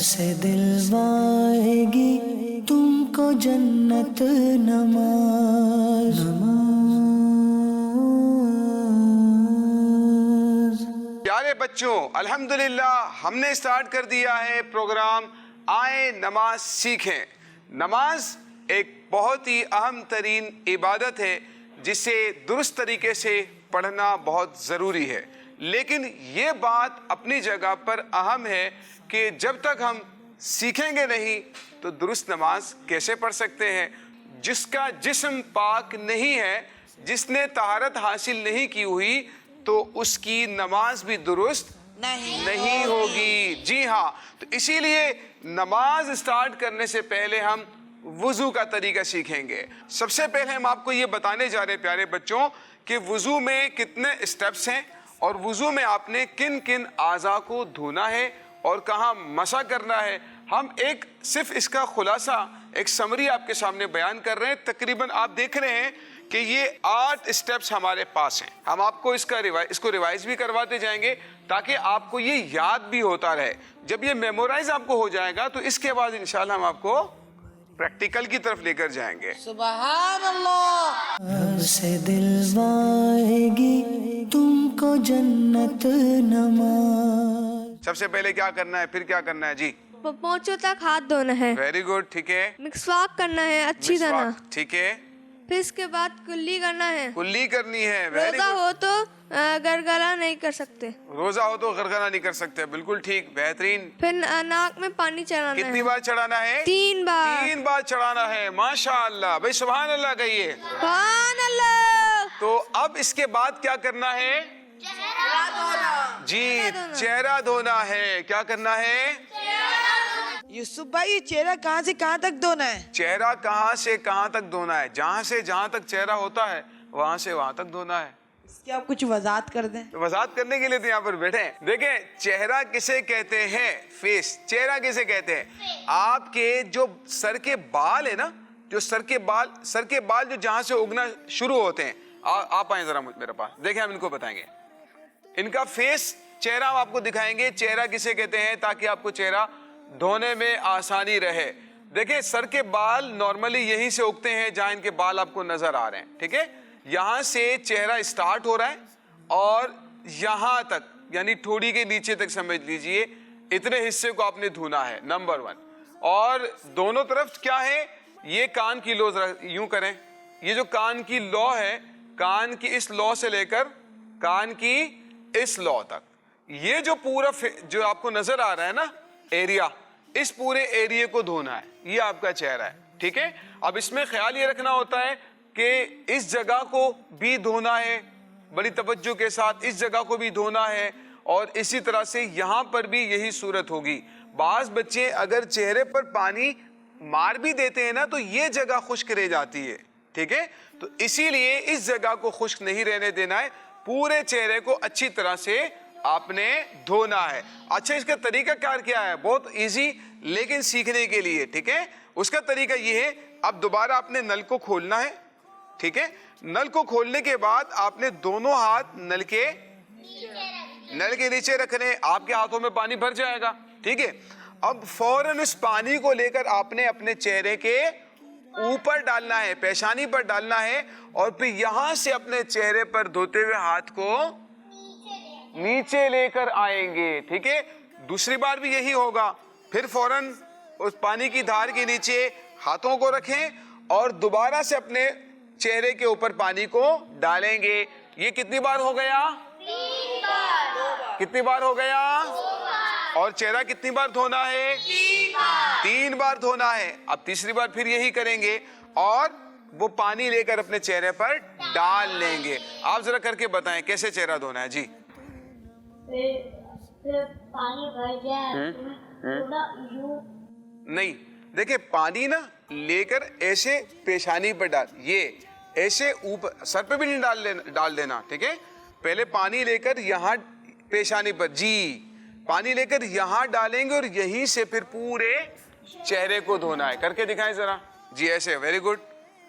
से दिलवाएगी तुमको जन्नत नमाज। प्यारे बच्चों, अल्हम्दुलिल्लाह हमने स्टार्ट कर दिया है प्रोग्राम आए नमाज सीखें। नमाज एक बहुत ही अहम तरीन इबादत है जिसे दुरुस्त तरीके से पढ़ना बहुत ज़रूरी है। लेकिन ये बात अपनी जगह पर अहम है कि जब तक हम सीखेंगे नहीं तो दुरुस्त नमाज कैसे पढ़ सकते हैं। जिसका जिस्म पाक नहीं है, जिसने तहारत हासिल नहीं की हुई, तो उसकी नमाज भी दुरुस्त नहीं होगी। जी हाँ, तो इसीलिए नमाज स्टार्ट करने से पहले हम वुज़ू का तरीका सीखेंगे। सबसे पहले हम आपको ये बताने जा रहे हैं प्यारे बच्चों कि वुज़ू में कितने स्टेप्स हैं और वुज़ू में आपने किन किन आज़ा को धोना है और कहाँ मसा करना है। हम एक सिर्फ इसका खुलासा, एक समरी आपके सामने बयान कर रहे हैं। तकरीबन आप देख रहे हैं कि ये 8 स्टेप्स हमारे पास हैं। हम आपको इसको रिवाइज भी करवाते जाएंगे ताकि आपको ये याद भी होता रहे। जब ये मेमोराइज आपको हो जाएगा तो इसके बाद इंशाल्लाह हम आपको प्रैक्टिकल की तरफ लेकर जाएंगे। सुभान अल्लाह। से दिलवाएगी तुमको जन्नत नमाज। सबसे पहले क्या करना है, फिर क्या करना है जी? पोंछों तक हाथ धोना है। वेरी गुड, ठीक है। मिसवाक करना है अच्छी तरह, ठीक है। फिर इसके बाद कुल्ली करना है। कुल्ली करनी है। रोजा हो तो गरगरा नहीं कर सकते। रोजा हो तो गरगरा नहीं कर सकते, बिल्कुल ठीक, बेहतरीन। फिर नाक में पानी चढ़ाना है। कितनी बार चढ़ाना है? 3 बार। 3 बार चढ़ाना है। माशाअल्लाह भाई, सुभान अल्लाह कहिए। सुभान अल्लाह। तो अब इसके बाद क्या करना है? चेहरा धोना। जी, चेहरा धोना है। क्या करना है? यूसुफ भाई, चेहरा कहाँ से कहाँ तक धोना है? चेहरा कहाँ से कहाँ तक धोना है? जहाँ से जहाँ तक चेहरा होता है वहाँ से वहाँ तक धोना है। इसकी आप कुछ वजाहत कर दें। तो वजाहत करने के लिए तो यहाँ पर बैठे हैं। देखें, चेहरा किसे कहते हैं? फेस। चेहरा किसे कहते हैं? आपके जो सर के बाल है ना, जो सर के बाल जो जहाँ से उगना शुरू होते हैं। आप आए जरा मेरे पास, देखें हम इनको बताएंगे। इनका फेस, चेहरा हम आपको दिखाएंगे। चेहरा किसे कहते हैं ताकि आपको चेहरा धोने में आसानी रहे। देखिए, सर के बाल नॉर्मली यहीं से उगते हैं जहां इनके बाल आपको नजर आ रहे हैं, ठीक है। यहां से चेहरा स्टार्ट हो रहा है और यहां तक, यानी ठोड़ी के नीचे तक समझ लीजिए, इतने हिस्से को आपने धोना है, नंबर 1। और दोनों तरफ क्या है, ये कान की लौ यूं करें, ये जो कान की लौ है, कान की इस लौ से लेकर कान की इस लौ तक, ये जो पूरा जो आपको नजर आ रहा है ना एरिया, इस पूरे एरिया को धोना है। ये आपका चेहरा है, ठीक है। अब इसमें ख्याल ये रखना होता है कि इस जगह को भी धोना है बड़ी तवज्जो के साथ, इस जगह को भी धोना है, और इसी तरह से यहाँ पर भी यही सूरत होगी। बाज बच्चे अगर चेहरे पर पानी मार भी देते हैं ना तो ये जगह खुश्क रह जाती है, ठीक है। तो इसीलिए इस जगह को खुश्क नहीं रहने देना है, पूरे चेहरे को अच्छी तरह से आपने धोना है। अच्छा, इसका तरीका कार क्या है? बहुत इजी, लेकिन सीखने के लिए, ठीक है। उसका तरीका ये है, अब दोबारा आपने नल को खोलना है, ठीक है। नल को खोलने के बाद आपने दोनों हाथ नल के नीचे रखने। आपके हाथों में पानी भर जाएगा, ठीक है। अब फौरन उस पानी को लेकर आपने अपने चेहरे के ऊपर डालना है, पेशानी पर डालना है, और फिर यहां से अपने चेहरे पर धोते हुए हाथ को नीचे लेकर आएंगे, ठीक है। दूसरी बार भी यही होगा। फिर फौरन उस पानी की धार के नीचे हाथों को रखें और दोबारा से अपने चेहरे के ऊपर पानी को डालेंगे। ये कितनी बार हो गया? 3 बार। कितनी बार हो गया? 2 बार। और चेहरा कितनी बार धोना है? 3 बार। 3 बार धोना है। अब तीसरी बार फिर यही करेंगे और वो पानी लेकर अपने चेहरे पर डाल लेंगे। आप जरा करके बताएं कैसे चेहरा धोना है जी। फिर पानी भर जाए थोड़ा यूं नहीं, देखिए, पानी ना लेकर ऐसे पेशानी पर डाल, ये ऐसे ऊपर, सर पे भी नहीं डाल देना, ठीक है। पहले पानी लेकर यहाँ पेशानी पर, जी, पानी लेकर यहाँ डालेंगे और यहीं से फिर पूरे चेहरे को धोना है। करके दिखाएं जरा जी, ऐसे, वेरी गुड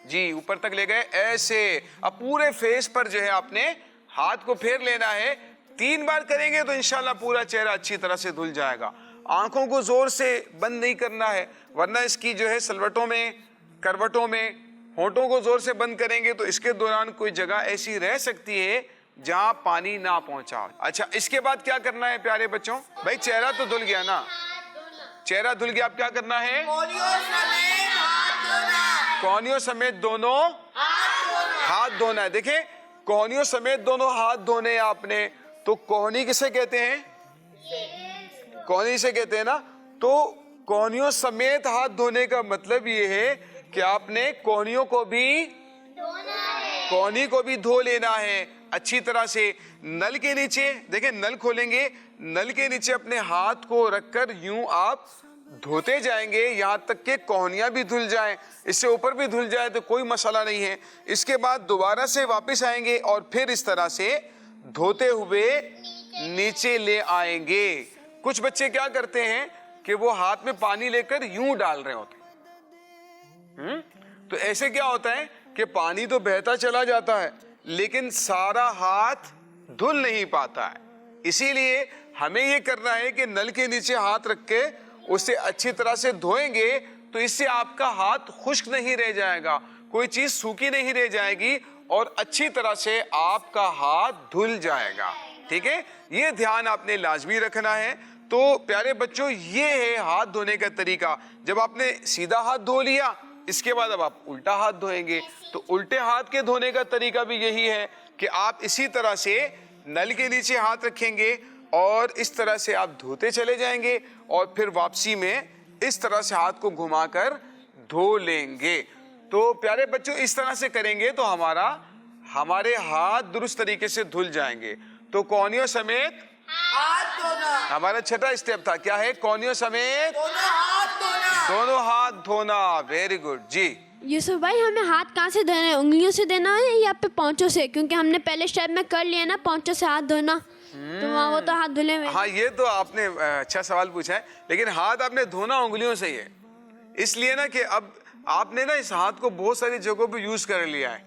जी, ऊपर तक ले गए ऐसे। अब पूरे फेस पर जो है आपने हाथ को फेर लेना है। 3 बार करेंगे तो इंशाल्लाह पूरा चेहरा अच्छी तरह से धुल जाएगा। आंखों को जोर से बंद नहीं करना है, वरना इसकी जो है सलवटों में, करवटों में होंठों को जोर से बंद करेंगे तो इसके दौरान कोई जगह ऐसी रह सकती है जहां पानी ना पहुंचा। अच्छा, इसके बाद क्या करना है प्यारे बच्चों? भाई चेहरा तो धुल गया ना, चेहरा धुल गया, अब क्या करना है? कोहनियों समेत दोनों हाथ धोना है। देखें, कोहनियों समेत दोनों हाथ धोने हैं आपने, तो कोहनी किसे कहते हैं? कोहनी से कहते हैं ना। तो कोहनियों समेत हाथ धोने का मतलब ये है कि आपने कोहनियों को भी, कोहनी को भी धो लेना है अच्छी तरह से। नल के नीचे देखें, नल खोलेंगे, नल के नीचे अपने हाथ को रखकर यूं आप धोते जाएंगे यहां तक कि कोहनियां भी धुल जाएं। इससे ऊपर भी धुल जाए तो कोई मसला नहीं है। इसके बाद दोबारा से वापस आएंगे और फिर इस तरह से धोते हुए नीचे ले आएंगे। कुछ बच्चे क्या करते हैं कि वो हाथ में पानी लेकर यूं डाल रहे होते हैं। तो ऐसे क्या होता है कि पानी तो बहता चला जाता है लेकिन सारा हाथ धुल नहीं पाता है। इसीलिए हमें ये करना है कि नल के नीचे हाथ रख के उसे अच्छी तरह से धोएंगे, तो इससे आपका हाथ खुश्क नहीं रह जाएगा, कोई चीज सूखी नहीं रह जाएगी और अच्छी तरह से आपका हाथ धुल जाएगा। ठीक है, ये ध्यान आपने लाजमी रखना है। तो प्यारे बच्चों, ये है हाथ धोने का तरीका। जब आपने सीधा हाथ धो लिया, इसके बाद अब आप उल्टा हाथ धोएंगे। तो उल्टे हाथ के धोने का तरीका भी यही है कि आप इसी तरह से नल के नीचे हाथ रखेंगे और इस तरह से आप धोते चले जाएंगे और फिर वापसी में इस तरह से हाथ को घुमाकर धो लेंगे। तो प्यारे बच्चों, इस तरह से करेंगे तो हमारे हाथ दुरुस्त तरीके से धुल जाएंगे। तो कोहनियों समेत हाथ धोना हमारा छठा स्टेप था। क्या है? कोहनियों समेत दोनों हाथ धोना। वेरी गुड जी। यूसुफ भाई, हमें हाथ कहाँ से धोना है? उंगलियों से देना है या पे पांचों से? क्योंकि हमने पहले स्टेप में कर लिया ना पांचों से हाथ धोना, तो वहाँ वो तो हाथ धुले हुए। हाँ, ये तो आपने अच्छा सवाल पूछा है, लेकिन हाथ आपने धोना उंगलियों से ही है। इसलिए ना कि अब आपने ना इस हाथ को बहुत सारी जगहों पे यूज कर लिया है,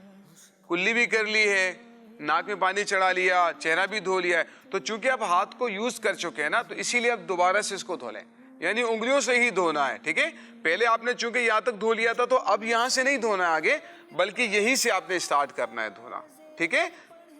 कुल्ली भी कर ली है, नाक में पानी चढ़ा लिया, चेहरा भी धो लिया है। तो चूंकि आप हाथ को यूज कर चुके हैं ना, तो इसीलिए आप दोबारा से इसको धो लें, यानी उंगलियों से ही धोना है। ठीक है, पहले आपने चूंकि यहाँ तक धो लिया था तो अब यहाँ से नहीं धोना है आगे, बल्कि यहीं से आपने स्टार्ट करना है धोना। ठीक है,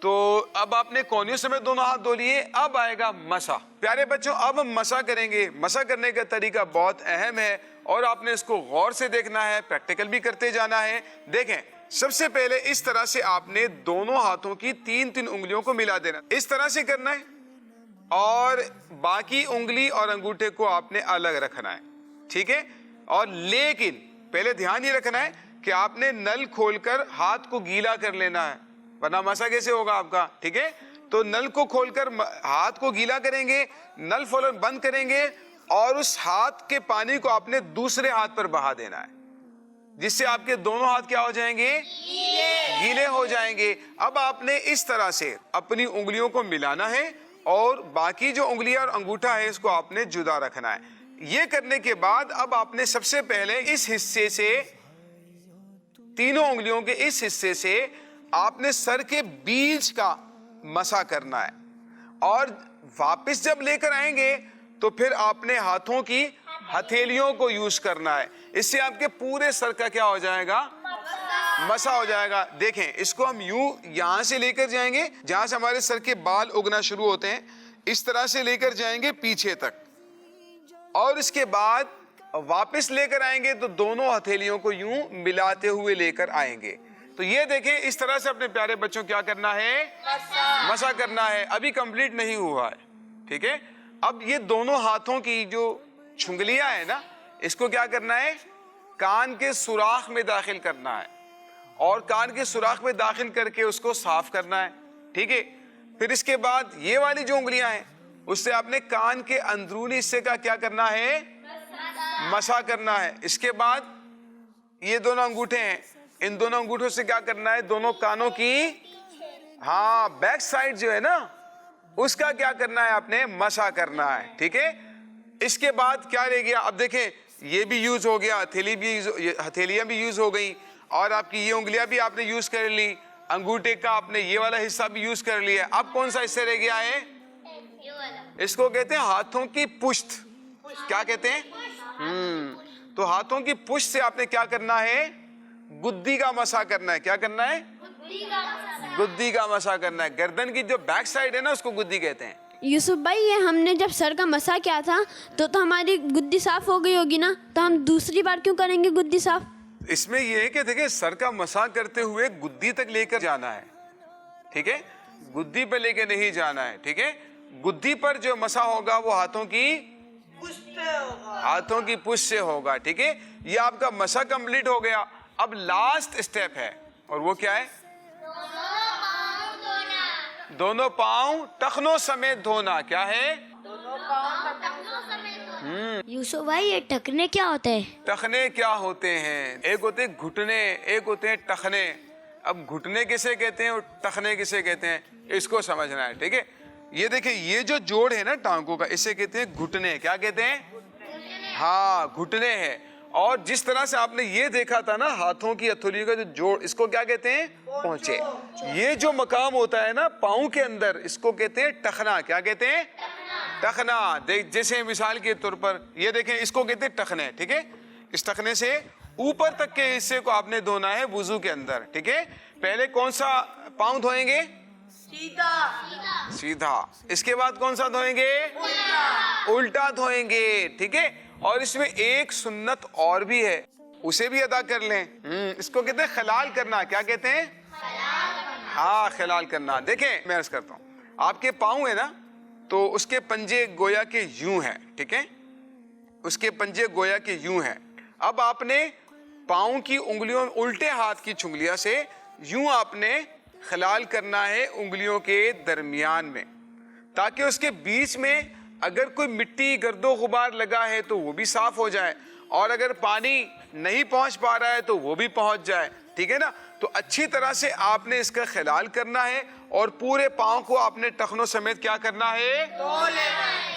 तो अब आपने कोहनियों समेत दोनों हाथ धो लिए। अब आएगा मसा। प्यारे बच्चों, अब हम मसा करेंगे। मसा करने का तरीका बहुत अहम है और आपने इसको गौर से देखना है, प्रैक्टिकल भी करते जाना है। देखें, सबसे पहले इस तरह से आपने दोनों हाथों की 3-3 उंगलियों को मिला देना, इस तरह से करना है और बाकी उंगली और अंगूठे को आपने अलग रखना है। ठीक है, और लेकिन पहले ध्यान ये रखना है कि आपने नल खोलकर हाथ को गीला कर लेना है, वरना मसा कैसे होगा आपका। ठीक है, तो नल को खोलकर हाथ को गीला करेंगे, नल खोल बंद करेंगे और उस हाथ के पानी को आपने दूसरे हाथ पर बहा देना है, जिससे आपके दोनों हाथ क्या हो जाएंगे? गीले हो जाएंगे। अब आपने इस तरह से अपनी उंगलियों को मिलाना है और बाकी जो उंगलियां और अंगूठा है इसको आपने जुदा रखना है। ये करने के बाद अब आपने सबसे पहले इस हिस्से से, तीनों उंगलियों के इस हिस्से से आपने सर के बीच का मसा करना है और वापस जब लेकर आएंगे तो फिर आपने हाथों की हथेलियों को यूज करना है। इससे आपके पूरे सर का क्या हो जाएगा? मसा हो जाएगा। देखें, इसको हम यूं यहां से लेकर जाएंगे जहां से हमारे सर के बाल उगना शुरू होते हैं, इस तरह से लेकर जाएंगे पीछे तक और इसके बाद वापस लेकर आएंगे तो दोनों हथेलियों को यूं मिलाते हुए लेकर आएंगे। तो ये देखें, इस तरह से अपने प्यारे बच्चों क्या करना है? मसा करना है। अभी कंप्लीट नहीं हुआ है। ठीक है, अब ये दोनों हाथों की जो छुंगलियां है ना, इसको क्या करना है? कान के सुराख में दाखिल करना है और कान के सुराख में दाखिल करके उसको साफ करना है। ठीक है, फिर इसके बाद ये वाली जो उंगलियां हैं उससे आपने कान के अंदरूनी हिस्से का क्या करना है? मसा करना है। इसके बाद ये दोनों अंगूठे हैं, इन दोनों अंगूठों से क्या करना है? दोनों कानों की बैक साइड जो है ना उसका क्या करना है? आपने मसा करना है। ठीक है, इसके बाद क्या रह गया? अब देखें, ये भी यूज हो गया, हथेलियां भी यूज हो गई और आपकी ये उंगलियां भी आपने यूज कर ली, अंगूठे का आपने ये वाला हिस्सा भी यूज कर लिया। अब कौन सा हिस्सा रह गया है? इसको कहते हैं हाथों की पुश्त। क्या कहते हैं? तो हाथों की पुश से आपने क्या करना है? गुद्दी का मसा करना है। क्या करना है? गुद्दी का मसा करना है। गर्दन की जो बैक साइड है ना, उसको गुद्दी कहते हैं। यूसुफ भाई, ये हमने जब सर का मसा किया था तो हमारी गुद्दी साफ हो गई होगी ना, तो हम दूसरी बार क्यों करेंगे गुद्दी साफ? इसमें यह है कि देखिए, सर का मसा करते हुए गुद्दी तक लेकर जाना है, ठीक है? गुद्दी पे लेके नहीं जाना है, ठीक है? गुद्दी पर जो मसा होगा वो हाथों की पुश से होगा, ठीक है? ये आपका मसा कंप्लीट हो गया। अब लास्ट स्टेप है, और वो क्या है? दोनों पांव टखनों समेत धोना। क्या है? यूसुफ भाई, ये टकने क्या होते हैं? टखने क्या होते हैं? एक होते हैं घुटने, एक होते हैं टखने। अब घुटने किसे कहते हैं और टखने किसे कहते हैं, इसको समझना है, ठीक है? ये देखिए, ये जो जोड़ है ना टांगों का, इसे कहते हैं घुटने। क्या कहते हैं? हाँ, घुटने हैं। और जिस तरह से आपने ये देखा था ना, हाथों की हथेलियों का जो जोड़, इसको क्या कहते हैं? पहुंचे। ये जो मकाम होता है ना पाँव के अंदर, इसको कहते हैं टखना। क्या कहते हैं? टखना। देख, जैसे मिसाल के तौर पर ये देखें, इसको कहते हैं टखने, ठीक है? इस टखने से ऊपर तक के हिस्से को आपने धोना है वुजू के अंदर, ठीक है? पहले कौन सा पाँव धोएंगे? सीधा। इसके बाद कौन सा धोएंगे? उल्टा धोएंगे, ठीक है? और इसमें एक सुन्नत और भी है, उसे भी अदा कर लें। इसको कहते हैं खलाल करना। क्या कहते हैं? हाँ, खलाल करना। देखें, मैं अर्ज करता हूँ, आपके पाँव है ना, तो उसके पंजे गोया के यूं हैं, ठीक है? उसके पंजे गोया के यूं हैं। अब आपने पाँव की उंगलियों, उल्टे हाथ की उंगलियों से यूं आपने खलाल करना है उंगलियों के दरमियान में, ताकि उसके बीच में अगर कोई मिट्टी गर्दो गुबार लगा है तो वो भी साफ हो जाए, और अगर पानी नहीं पहुंच पा रहा है तो वो भी पहुंच जाए, ठीक है ना? तो अच्छी तरह से आपने इसका खलाल करना है, और पूरे पाँव को आपने टखनों समेत क्या करना है?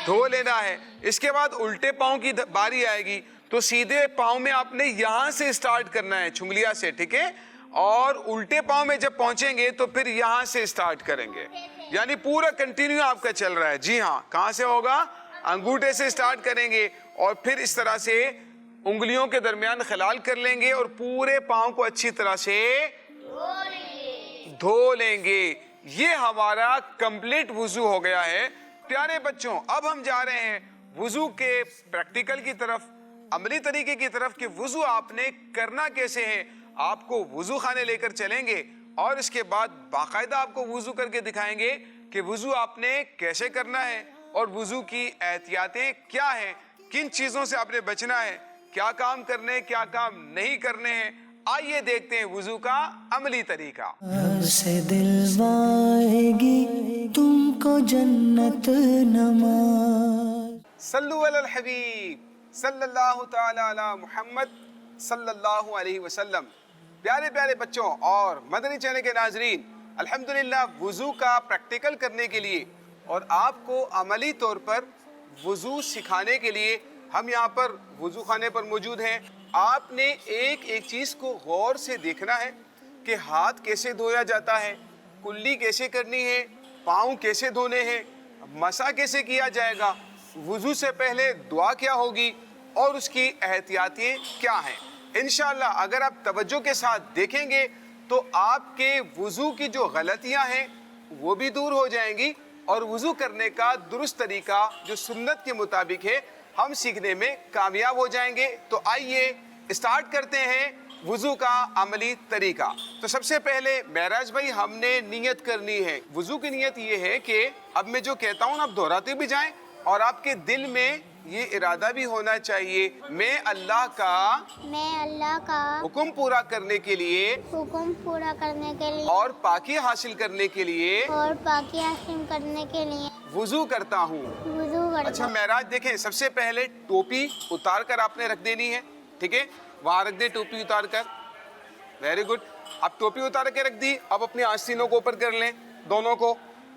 धो लेना है। इसके बाद उल्टे पाँव की बारी आएगी, तो सीधे पाँव में आपने यहाँ से स्टार्ट करना है, छुंगलिया से, ठीक है? और उल्टे पाँव में जब पहुंचेंगे तो फिर यहाँ से स्टार्ट करेंगे, यानी पूरा कंटिन्यू आपका चल रहा है। जी हाँ, कहाँ से होगा? अंगूठे से स्टार्ट करेंगे, और फिर इस तरह से उंगलियों के दरमियान खलाल कर लेंगे, और पूरे पाँव को अच्छी तरह से धो लेंगे। ये हमारा कंप्लीट वुजू हो गया है। प्यारे बच्चों, अब हम जा रहे हैं वुजू के प्रैक्टिकल की तरफ, अमली तरीके की तरफ, कि वुजू आपने करना कैसे है। आपको वुजू खाने लेकर चलेंगे, और इसके बाद बाकायदा आपको वुजू करके दिखाएंगे कि वुजू आपने कैसे करना है, और वुजू की एहतियातें क्या हैं, किन चीजों से आपने बचना है, क्या काम करने हैं, क्या काम नहीं करने हैं। आइए देखते हैं वुजू का अमली तरीका। से दिलवाएगी तुमको जन्नत नमाज। सल्लु अलल हबीब सल्लल्लाहु ताला अला मुहम्मद सल्लल्लाहु अलैहि वसल्लम। प्यारे प्यारे बच्चों और मदनी चैनल के नाजरीन, अल्हम्दुलिल्लाह वुजू का प्रैक्टिकल करने के लिए और आपको अमली तौर पर वुजू सिखाने के लिए हम यहाँ पर वुजू खाने पर मौजूद हैं। आपने एक एक चीज़ को गौर से देखना है कि हाथ कैसे धोया जाता है, कुल्ली कैसे करनी है, पाँव कैसे धोने हैं, मसा कैसे किया जाएगा, वुजू से पहले दुआ क्या होगी और उसकी एहतियातें क्या हैं। इंशाअल्लाह अगर आप तवज्जो के साथ देखेंगे तो आपके वुजू की जो गलतियां हैं वो भी दूर हो जाएंगी और वुजू करने का दुरुस्त तरीका जो सुन्नत के मुताबिक है हम सीखने में कामयाब हो जाएंगे। तो आइए स्टार्ट करते हैं वुजू का अमली तरीका। तो सबसे पहले महराज भाई हमने नियत करनी है। वुजू की नियत ये है कि अब मैं जो कहता हूँ आप दोहराते भी जाएं और आपके दिल में ये इरादा भी होना चाहिए, मैं अल्लाह का हुक्म पूरा करने के लिए और पाकी हासिल करने के लिए वुजू करता हूँ। अच्छा महराज देखें, सबसे पहले टोपी उतार कर आपने रख देनी है, ठीक है? वहाँ रख दे टोपी उतार कर। Very good. अब टोपी उतार के रख दी। अब अपने आस्तीनों को ऊपर कर लें दोनों को,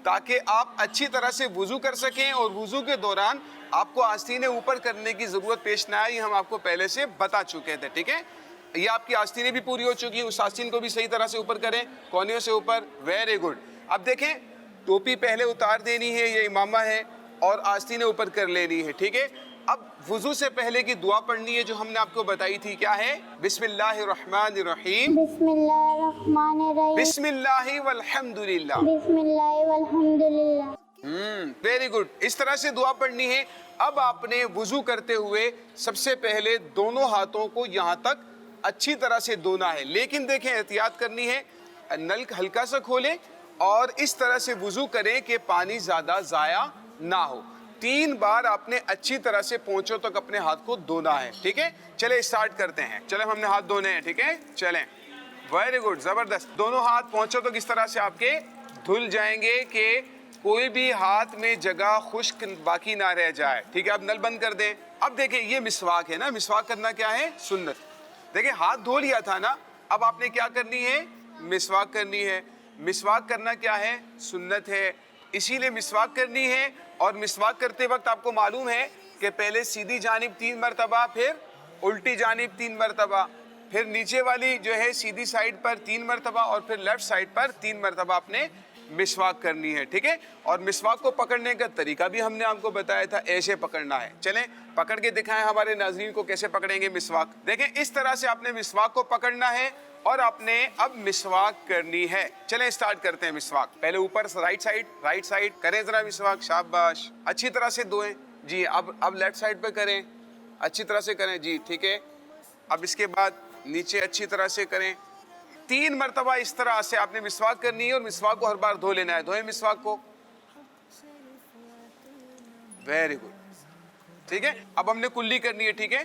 ताकि आप अच्छी तरह से वुजू कर सकें और वुजू के दौरान आपको आस्तीनें ऊपर करने की ज़रूरत पेश ना आए, हम आपको पहले से बता चुके थे, ठीक है? ये आपकी आस्तीनें भी पूरी हो चुकी है, उस आस्तीन को भी सही तरह से ऊपर करें, कोनियों से ऊपर। Very good. अब देखें, टोपी पहले उतार देनी है, ये इमामा है, और आस्तीनें ऊपर कर लेनी है, ठीक है? अब वुजू से पहले की दुआ पढ़नी है जो हमने आपको बताई थी, क्या है? बिस्मिल्लाहिर्रहमानिर्रहीम, बिस्मिल्लाहिर्रहमानिर्रहीम, बिस्मिल्लाहि वल्हम्दुलिल्लाह। बिस्मिल्लाहि वल्हम्दुलिल्लाह। वेरी गुड, इस तरह से दुआ पढ़नी है। अब आपने वुजू करते हुए सबसे पहले दोनों हाथों को यहाँ तक अच्छी तरह से धोना है, लेकिन देखें एहतियात करनी है, नल हल्का सा खोलें और इस तरह से वुजू करें कि पानी ज़्यादा ज़ाया ना हो। 3 बार आपने अच्छी तरह से पोंछों तक अपने हाथ को धोना है, ठीक है? चले स्टार्ट करते हैं। चले हमने हाथ धोने हैं, ठीक है? चलें, वेरी गुड, ज़बरदस्त। दोनों हाथ पोंछों तक इस तरह से आपके धुल जाएंगे कि कोई भी हाथ में जगह खुश्क बाकी ना रह जाए, ठीक है? अब नल बंद कर दें। अब देखें ये मिसवाक है ना, मिसवाक करना क्या है? सुन्नत। देखिए हाथ धो लिया था ना, अब आपने क्या करनी है? मिसवाक करनी है। मिसवाक करना क्या है? सुन्नत है, इसीलिए मिसवाक करनी है। और मिसवाक करते वक्त आपको मालूम है कि पहले सीधी जानिब 3 मरतबा, फिर उल्टी जानिब 3 मरतबा, फिर नीचे वाली जो है सीधी साइड पर 3 मरतबा और फिर लेफ्ट साइड पर 3 मरतबा आपने मिसवाक करनी है, ठीक है? और मिसवाक को पकड़ने का तरीका भी हमने आपको बताया था, ऐसे पकड़ना है। चलें पकड़ के दिखाएं हमारे नाज़रीन को कैसे पकड़ेंगे मिसवाक। देखें इस तरह से आपने मिसवाक को पकड़ना है और आपने अब मिसवाक करनी है। चलें स्टार्ट करते हैं मिसवाक। पहले ऊपर राइट साइड करें जरा मिसवाक, शाबाश, अच्छी तरह से धोएं जी। अब लेफ्ट साइड पे करें, अच्छी तरह से करें जी, ठीक है? अब इसके बाद नीचे अच्छी तरह से करें। 3 मरतबा इस तरह से आपने मिसवाक करनी है और मिसवाक को हर बार धो लेना है। धोएं मिसवाक को, वेरी गुड, ठीक है? अब हमने कुल्ली करनी है, ठीक है?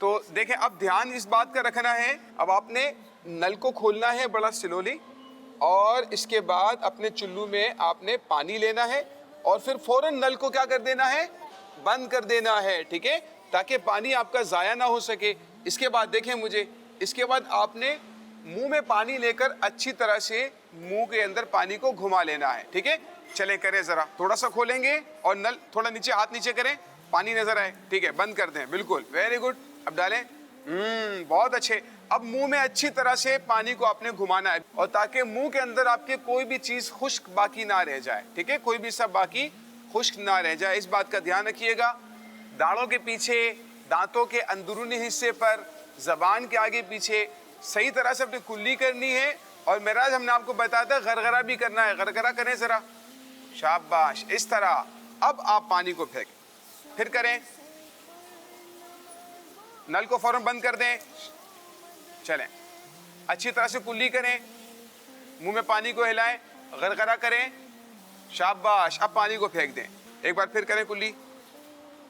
तो देखें अब ध्यान इस बात का रखना है, अब आपने नल को खोलना है बड़ा स्लोली और इसके बाद अपने चुल्लू में आपने पानी लेना है और फिर फौरन नल को क्या कर देना है? बंद कर देना है, ठीक है? ताकि पानी आपका ज़ाया ना हो सके। इसके बाद देखें मुझे, इसके बाद आपने मुंह में पानी लेकर अच्छी तरह से मुंह के अंदर पानी को घुमा लेना है, ठीक है? चले करें जरा, थोड़ा सा खोलेंगे और नल थोड़ा नीचे, हाथ नीचे करें, पानी नजर आए, ठीक है? बंद कर दें, बिल्कुल, वेरी गुड। अब डालें, बहुत अच्छे। अब मुंह में अच्छी तरह से पानी को आपने घुमाना है और ताकि मुंह के अंदर आपके कोई भी चीज खुश्क बाकी ना रह जाए, ठीक है? कोई भी सब बाकी खुश्क ना रह जाए, इस बात का ध्यान रखिएगा। दाढ़ों के पीछे, दांतों के अंदरूनी हिस्से पर, जबान के आगे पीछे सही तरह से अपनी कुल्ली करनी है। और मेराज हमने आपको बताया था गरगरा भी करना है, गरगरा करें जरा, शाबाश, इस तरह। अब आप पानी को फेंक, फिर करें, नल को फौरन बंद कर दें। चलें अच्छी तरह से कुल्ली करें, मुंह में पानी को हिलाएं, गरगरा करें, शाबाश। अब पानी को फेंक दें, एक बार फिर करें कुल्ली,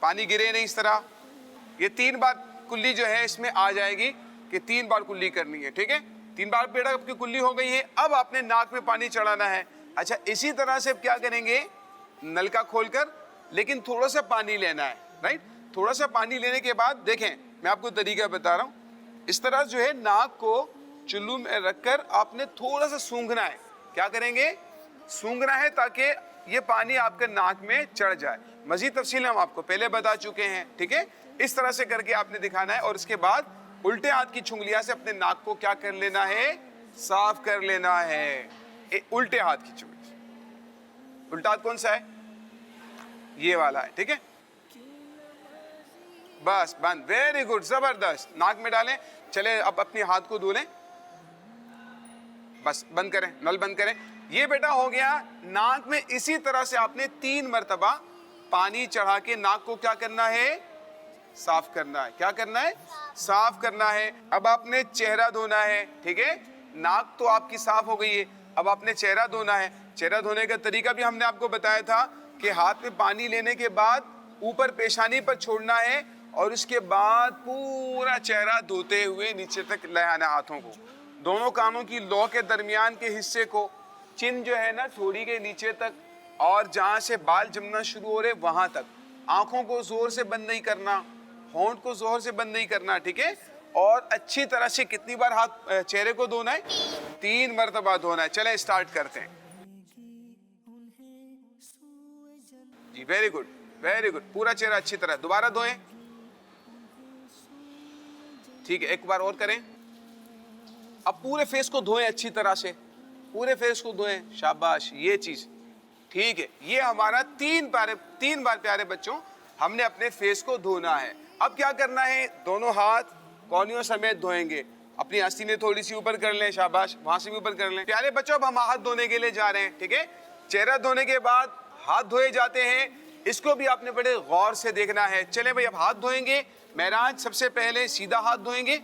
पानी गिरे नहीं, इस तरह। ये 3 बार कुल्ली जो है इसमें आ जाएगी कि 3 बार कुल्ली करनी है, ठीक है? 3 बार बेटा आपकी कुल्ली हो गई है। अब आपने नाक में पानी चढ़ाना है। अच्छा, इसी तरह से क्या करेंगे? नलका खोलकर, लेकिन थोड़ा सा पानी लेना है, राइट? थोड़ा सा पानी लेने के बाद देखें, मैं आपको तरीका बता रहा हूँ, इस तरह जो है नाक को चुल्लू में रखकर आपने थोड़ा सा सूंघना है। क्या करेंगे? सूंघना है ताकि ये पानी आपके नाक में चढ़ जाए। मजीद तफसील हम आपको पहले बता चुके हैं, ठीक है? इस तरह से करके आपने दिखाना है और इसके बाद उल्टे हाथ की चुंगलियां से अपने नाक को क्या कर लेना है? साफ कर लेना है। उल्टे हाथ की चुंगली, उल्टा हाथ कौन सा है? ये वाला है, ठीक है? बस बंद, वेरी गुड, जबरदस्त। नाक में डालें। चले अब अपने हाथ को धो लें, बस बंद करें, नल बंद करें। ये बेटा हो गया नाक में। इसी तरह से आपने 3 मरतबा पानी चढ़ा के नाक को क्या करना है? साफ करना है। क्या करना है? साफ करना है। अब आपने चेहरा धोना है, ठीक है? नाक तो आपकी साफ हो गई है, अब आपने चेहरा धोना है। चेहरा धोने का तरीका भी हमने आपको बताया था कि हाथ में पानी लेने के बाद ऊपर पेशानी पर छोड़ना है और उसके बाद पूरा चेहरा धोते हुए नीचे तक ले आना हाथों को। दोनों कानों की लौ के दरमियान के हिस्से को, चिन जो है ना थोड़ी के नीचे तक, और जहाँ से बाल जमना शुरू हो रहे वहाँ तक। आंखों को जोर से बंद नहीं करना, होंठ को जोर से बंद नहीं करना, ठीक है? और अच्छी तरह से कितनी बार हाथ चेहरे को धोना है? 3 मरतबा धोना है। चलें स्टार्ट करते हैं जी। Very good, very good. पूरा चेहरा अच्छी तरह दोबारा धोएं, ठीक है? एक बार और करें। अब पूरे फेस को धोएं अच्छी तरह से, पूरे फेस को धोएं, शाबाश। ये चीज ठीक है। ये हमारा 3 बार प्यारे बच्चों हमने अपने फेस को धोना है। अब क्या करना है, दोनों हाथ कोहनियों समेत धोएंगे। अपनी आस्तीनें थोड़ी सी ऊपर कर लें, शाबाश, वहां से भी ऊपर कर लें। प्यारे बच्चों, अब हम हाथ धोने के लिए जा रहे हैं, ठीक है। चेहरा धोने के बाद हाथ धोए जाते हैं, इसको भी आपने बड़े गौर से देखना है। चले भाई, अब हाथ धोएंगे। महराज सबसे पहले सीधा हाथ धोएंगे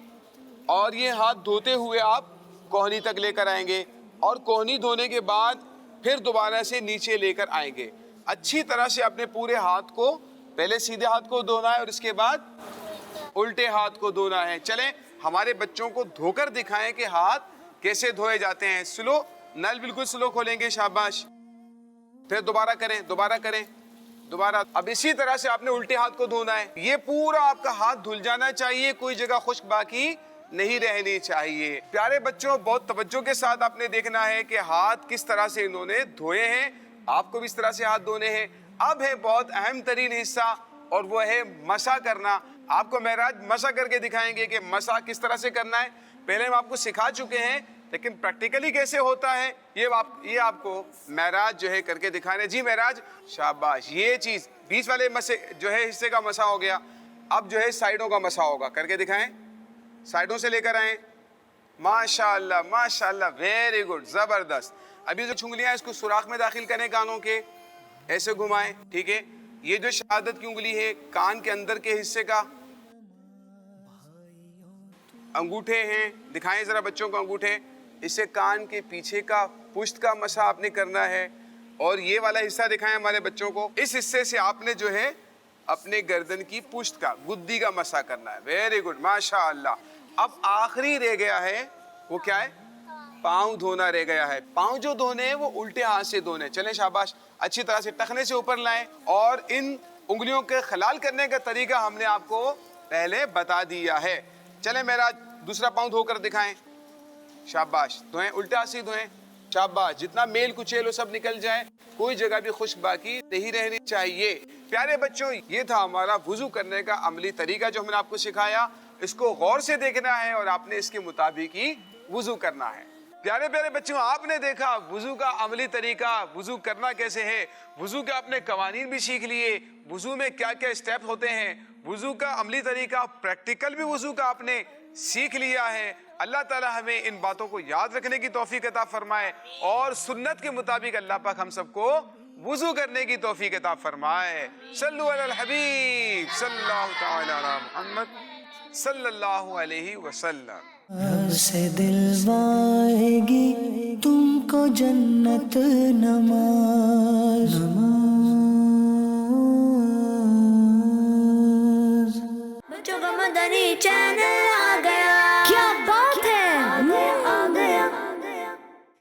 और ये हाथ धोते हुए आप कोहनी तक लेकर आएंगे और कोहनी धोने के बाद फिर दोबारा से नीचे लेकर आएंगे। अच्छी तरह से अपने पूरे हाथ को, पहले सीधे हाथ को धोना है और इसके बाद उल्टे हाथ को धोना है। चलें हमारे बच्चों को धोकर दिखाएं कि हाथ कैसे धोए जाते हैं। स्लो, नल बिल्कुल स्लो खोलेंगे, शाबाश। फिर दोबारा करें, दोबारा करें, दोबारा। अब इसी तरह से आपने उल्टे हाथ को धोना है। ये पूरा आपका हाथ धुल जाना चाहिए, कोई जगह खुश्क बाकी नहीं रहनी चाहिए। प्यारे बच्चों, बहुत तवज्जो के साथ आपने देखना है कि हाथ किस तरह से इन्होंने धोए हैं। आपको भी इस तरह से हाथ धोने हैं। अब है बहुत अहम तरीन हिस्सा और वो है मसा करना। आपको महराज मसा करके दिखाएंगे कि मसा किस तरह से करना है। पहले हम आपको सिखा चुके हैं, लेकिन प्रैक्टिकली कैसे होता है ये आपको महराज जो है करके दिखा रहे। जी महराज, शाबाश। ये चीज बीच वाले मसे जो है हिस्से का मसा हो गया। अब जो है साइडों का मसा होगा, करके दिखाएं। साइडों से लेकर आए, माशाअल्लाह माशाअल्लाह, वेरी गुड, जबरदस्त। अभी जो उंगलियां इसको सुराख में दाखिल करें कानों के, ऐसे घुमाएं, ठीक है। ये जो शहादत की उंगली है, कान के अंदर के हिस्से का अंगूठे हैं, दिखाएं जरा बच्चों को अंगूठे। इससे कान के पीछे का पुश्त का मसा आपने करना है। और ये वाला हिस्सा दिखाएं हमारे बच्चों को। इस हिस्से से आपने जो है अपने गर्दन की पुश्त का, गुद्दी का मसा करना है। वेरी गुड, माशाअल्लाह। अब आखिरी रह गया है, वो क्या है, पाँव धोना रह गया है। पाँव जो धोने हैं वो उल्टे हाथ से धोने। चलें शाबाश, अच्छी तरह से टखने से ऊपर लाएं। और इन उंगलियों के खलाल करने का तरीका हमने आपको पहले बता दिया है। चलें मेरा दूसरा पाँव धोकर दिखाएं। शाबाश, धोएं, उल्टा हाथ से धोएं, शाबाश। जितना मेल कुचेल हो सब निकल जाए, कोई जगह भी खुश्क बाकी नहीं रहनी चाहिए। प्यारे बच्चों, ये था हमारा वुजू करने का अमली तरीका जो हमने आपको सिखाया। इसको गौर से देखना है और आपने इसके मुताबिक ही वुजू करना है। प्यारे प्यारे बच्चों, आपने देखा वुजू का अमली तरीका, वुजू करना कैसे है। वुजू के आपने कवानीन भी सीख लिए, वुजू में क्या क्या स्टेप होते हैं, वुजू का अमली तरीका, प्रैक्टिकल भी वुजू का आपने सीख लिया है। अल्लाह ताला हमें इन बातों को याद रखने की तौफीक अता फरमाए और सुन्नत के मुताबिक अल्लाह पाक हम सबको वुजू करने की तौफीक अता फरमाए। सल्लु अलल हबीब सल्लल्लाहु तआला अला मुहम्मद सल्लल्लाहु अलैहि वसल्लम। से दिलवाएगी तुमको जन्नत नमाज। बच्चों का मदनी चैनल।